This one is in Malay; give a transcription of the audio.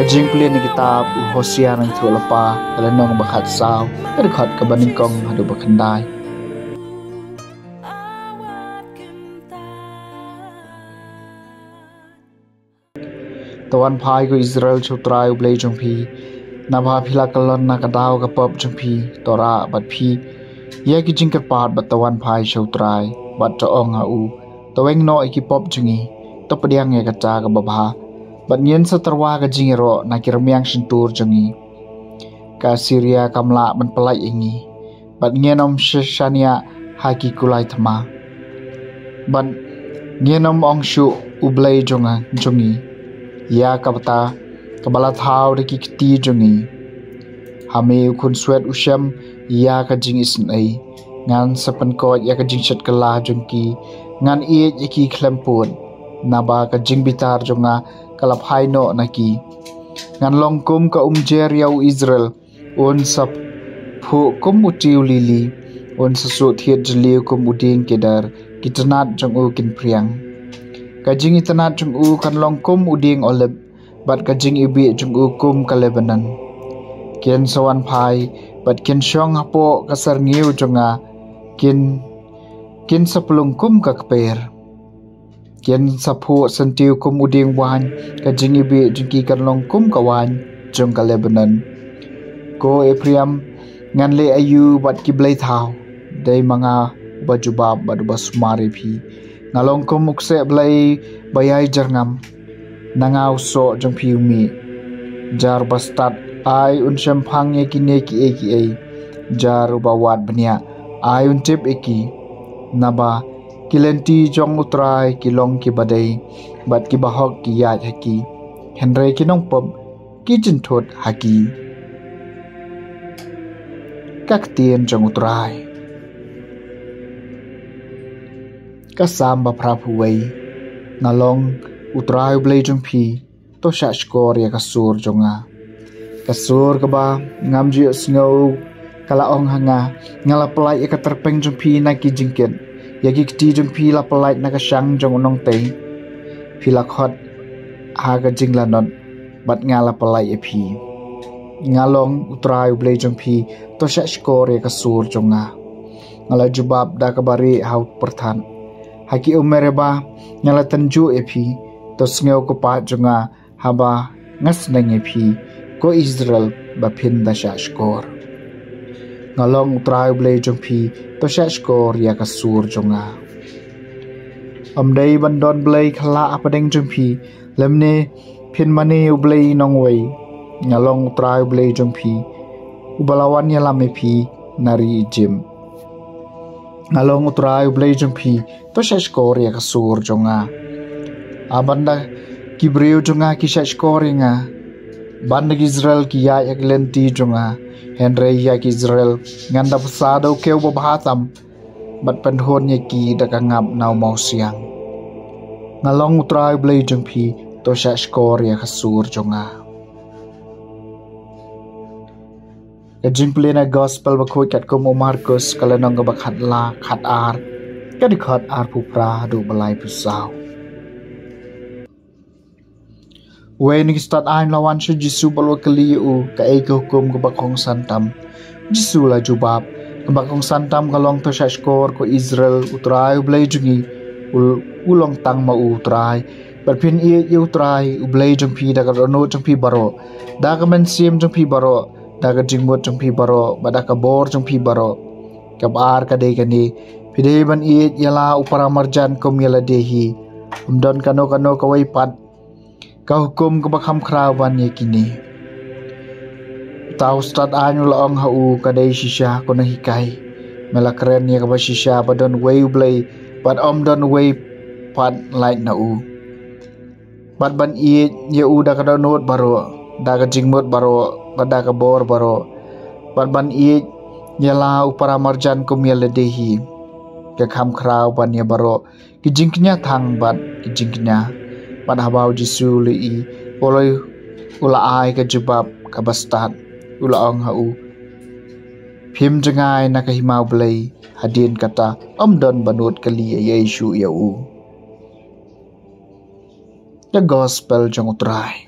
Kajing pilihan ni kitab Hosea ng Tulapa kalanong bakat saw erkat kabaningkong hadu bakandai. Tawan pai ko Israel chutrai ublay jongpi nabha phila kalon na kadaw kapop jongpi tora bat phi ya ki jingkat pat bat tawan pai chutrai bat toong u taweng no ikipop jongi to pediang ya kaca ka babha bat nyen satarwa ka jingero na kirmiang sentur jongi ka Syria kamla ban pelai ingi bat nyenom shania haki kulai thama bat nyenom ongshu ublay jonga jongi ya kabata kabala thau de ki kti jongi hame ukun swet usham ya ka jing isn ai ngan sapan ko ya ka jing chat kala jongki ngan e ki klempun naba ka jing bitar jonga kalap haino naki ngan longkum ka umjer yau Israel on sap phu kum utiu lili on sasu thiet jli kum uding kedar kitnat jong u kin priang kajing itanat jong u kan longkum uding oleb bat kajing ibi jong u kum ka Lebanon ken sawan phai bat ken shong hapo kasar ngiu jonga kin sapulung kum ka kper ken sapu sentiu kum uding wan kajing ibi jengki kan longkum kawan jong ka Lebanon ko Ephraim ngan le ayu bat ki blai thau dei manga bajubab badu basmari phi ngalong kum mukse blai bayai jarngam nangau so jong phi mi jar bastat ai un shampang ye kine ki eki jar ubawat bania ai un tip eki naba kilenti jong utrai kilong ki badai bat ki bahok ki yat haki henre ki nong pom ki jinthot haki kak tien jong utrai kasam ba prapu wei ngalong utrai blai jong phi to sha skor ya kasur jonga kasur ka ba ngamji snow kala ong hanga ngala pelai ka terpeng jong phi na ki jingken yagi kti jong phi la pelai na ka sang jong nong te phi la khot ha ka jingla non bat ngala pelai e phi ngalong utrai blai jong phi to sha skor ya kasur jonga ngala jubab da ka bari hau perthan haki umereba ngala tanju e phi to sngew ko pa jonga haba ngas nang e phi ko Israel ba phin da sha skor ngalong utrai blai jong phi to sha skor ya kasur jonga amdei bandon blai khala apadeng jong phi lemne phin mane ublai nong wei ngalong utrai blai jong phi ubalawan ya lame phi nari jim ngalong utrai blai jong phi to sha skor ya kasur jonga abanda kibreu jonga ki sha skor nga bandag Israel ki ya eglenti jonga henre ya ki Israel nganda pasado keu babahatam bat penhon ye ki daga ngap naw mau siang ngalong utrai blai jong phi to sha skor ya kasur jonga kajing plena gospel bakhoi kat ko Markus kalanong ga bakhat la khat ar kadikhat ar pupra du balai pusau When we start ain lawan shu Jisu balwa kali u ka ai ka hukum ka bakong santam Jisu la jubab ka bakong santam kalong to sha skor ko Israel utrai ublai jungi ulong tang ma utrai berpin i utrai ublai jong phi da ka no jong phi baro da ka men sim jong phi baro da ka jingmot jong phi baro bada ka bor jong phi baro ka bar ka de kani pide ban i yala upara marjan kom yala dehi umdon kano ka wai pat ka hukum ka bakham khrawan ye kini tau start anul ong hau ka dei shisha ko na hikai mela kren ye ka ba shisha badon way blay but don way pat light na u bat ban ye u da ka donot baro da ka jingmot baro bada ka bor baro bat ban ye yala upara marjan ko miele dehi ka kham khraw ban ye baro ki jingknya thang bat ki jingknya pada habau Jisu li oloi ula ai ka jubab ka bastat ula ong hau phim jangai na ka himau blai hadin kata don banut kali Yesu ya u the gospel jong utrai